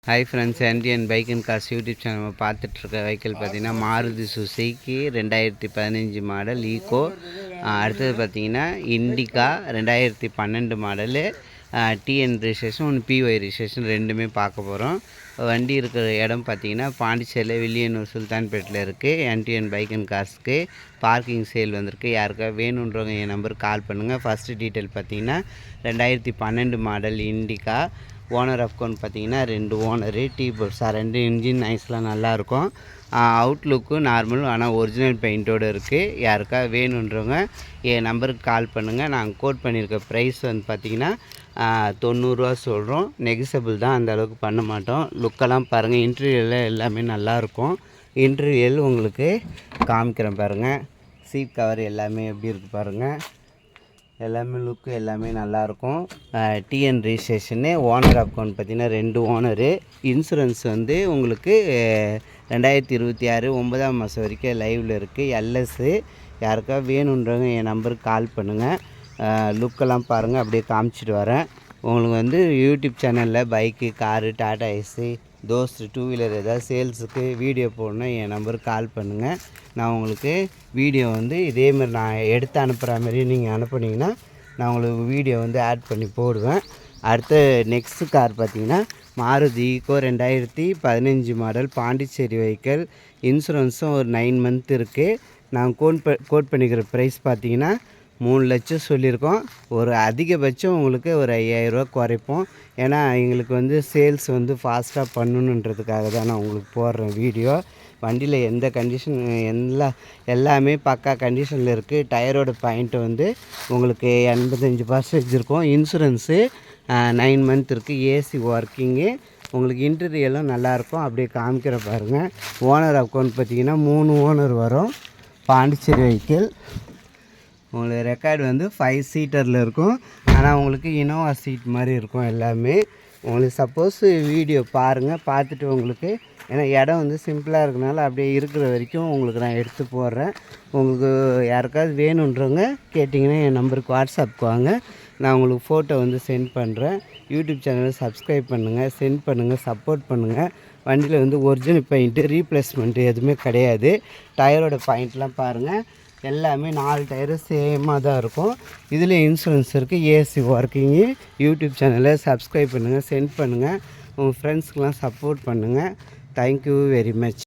Hi friends, NTN bike and cars YouTube channel நம்ம பார்த்துட்ருக்க vehicle பார்த்திங்கன்னா Maruti Suzuki 2015 model Eeco. அடுத்தது பார்த்திங்கன்னா இண்டிகா 2012 மாடலு. டிஎன் ரிஜிஸ்ட்ரேஷன், ஒன்று PY registration, ரெண்டுமே பார்க்க போகிறோம். வண்டி இருக்கிற இடம் பார்த்திங்கன்னா பாண்டிச்சேரியில் வில்லியனூர் சுல்தான்பேட்டில் இருக்குது. என்டிஎன் பைக் அண்ட் கார்ஸ்க்கு பார்க்கிங் சேல் வந்திருக்கு. யாருக்கா வேணுன்றவங்க என் நம்பருக்கு கால் பண்ணுங்கள். ஃபஸ்ட்டு டீட்டெயில் பார்த்திங்கன்னா 2012 மாடல் இண்டிகா. ஓனர் அக்கௌண்ட் பார்த்திங்கன்னா 2 ஓனரு, டீ போர்ட்ஸா, 2 இன்ஜின் நைஸ்லாம் நல்லாயிருக்கும். அவுட்லுக்கு நார்மல், ஆனால் ஒரிஜினல் பெயிண்ட்டோடு இருக்குது. யாருக்கா வேணுன்றவங்க என் நம்பருக்கு கால் பண்ணுங்கள். நாங்கள் கோட் பண்ணியிருக்க ப்ரைஸ் வந்து பார்த்திங்கன்னா 90 ரூபா சொல்கிறோம். நெகிசபிள் தான், அந்த அளவுக்கு பண்ண மாட்டோம். லுக்கெல்லாம் பாருங்கள், இன்டீரியரில் எல்லாமே நல்லாயிருக்கும். இன்டீரியல் உங்களுக்கு காமிக்கிறேன் பாருங்கள். சீட் கவர் எல்லாமே எப்படி இருக்குது பாருங்கள். எல்லாமே லுக்கு எல்லாமே நல்லாயிருக்கும். டிஎன் ரிஜிஸ்ட்ரேஷனு. ஓனர் அக்கௌண்ட் பார்த்திங்கன்னா 2 ஓனரு. இன்சூரன்ஸ் வந்து உங்களுக்கு 2026 9ஆம் மாதம் வரைக்கும் லைவில் இருக்குது. எல்எஸ்ஸு. யாருக்கா வேணுன்றவங்க என் நம்பருக்கு கால் பண்ணுங்கள். லுக்கெல்லாம் பாருங்கள், அப்படியே காமிச்சிட்டு வரேன். உங்களுக்கு வந்து யூடியூப் சேனலில் பைக்கு, காரு, டாடா ஏசி, தோஸ்து, 2 வீலர் ஏதாவது சேல்ஸுக்கு வீடியோ போடணும், என் நம்பருக்கு கால் பண்ணுங்கள். நான் உங்களுக்கு வீடியோ வந்து இதேமாதிரி நான் எடுத்து அனுப்புகிற மாதிரி நீங்கள் அனுப்புனீங்கன்னா நான் உங்களுக்கு வீடியோ வந்து ஆட் பண்ணி போடுவேன். அடுத்த நெக்ஸ்ட்டு கார் பார்த்திங்கன்னா Maruti Eeco 2015 model Pondicherry vehicle. இன்சூரன்ஸும் ஒரு 9 மந்த் இருக்குது. நான் கோட் பண்ணிக்கிற ப்ரைஸ் பார்த்திங்கன்னா 3 லட்சம் சொல்லியிருக்கோம். ஒரு அதிகபட்சம் உங்களுக்கு ஒரு 5000 ரூபா குறைப்போம். ஏன்னா எங்களுக்கு வந்து சேல்ஸ் வந்து ஃபாஸ்ட்டாக பண்ணணுன்றதுக்காக தான் நான் உங்களுக்கு போடுறேன் வீடியோ. வண்டியில் எந்த கண்டிஷன் எல்லாமே பக்கா கண்டிஷனில் இருக்குது. டயரோட பாயிண்ட்டு வந்து உங்களுக்கு 85% இருக்கும். இன்சூரன்ஸு 9 மந்த் இருக்குது. AC working. உங்களுக்கு இன்டீரியலும் நல்லாயிருக்கும். அப்படியே காமிக்கிற பாருங்கள். ஓனர் அக்கௌண்ட் பார்த்திங்கன்னா 3 ஓனர் வரும். பாண்டிச்சேரி வெஹிக்கிள். உங்களுக்கு ரெக்கார்டு வந்து 5 சீட்டரில் இருக்கும். ஆனால் உங்களுக்கு இனோவா சீட் மாதிரி இருக்கும் எல்லாமே. உங்களுக்கு சப்போஸ் வீடியோ பாருங்கள், பார்த்துட்டு உங்களுக்கு, ஏன்னா இடம் வந்து சிம்பிளாக இருக்கனால அப்படியே இருக்கிற வரைக்கும் உங்களுக்கு நான் எடுத்து போடுறேன். உங்களுக்கு யாருக்காவது வேணுன்றவங்க கேட்டிங்கன்னா என் நம்பருக்கு வாட்ஸ்அப்புக்கு வாங்க, நான் உங்களுக்கு ஃபோட்டோ வந்து சென்ட் பண்ணுறேன். யூடியூப் சேனலை சப்ஸ்கிரைப் பண்ணுங்கள், சென்ட் பண்ணுங்கள், சப்போர்ட் பண்ணுங்கள். வண்டியில் வந்து ஒரிஜினல் பெயிண்ட்டு, ரீப்ளேஸ்மெண்ட்டு எதுவுமே கிடையாது. டயரோட பாயிண்ட்லாம் பாருங்கள், எல்லாமே 4 டயரும் சேமாக தான் இருக்கும். இதில் இன்சூரன்ஸ் இருக்குது. AC working. யூடியூப் சேனலை சப்ஸ்கிரைப் பண்ணுங்கள், சென்ட் பண்ணுங்கள். உங்கள் ஃப்ரெண்ட்ஸ்க்கெலாம் சப்போர்ட் பண்ணுங்கள். Thank you very much.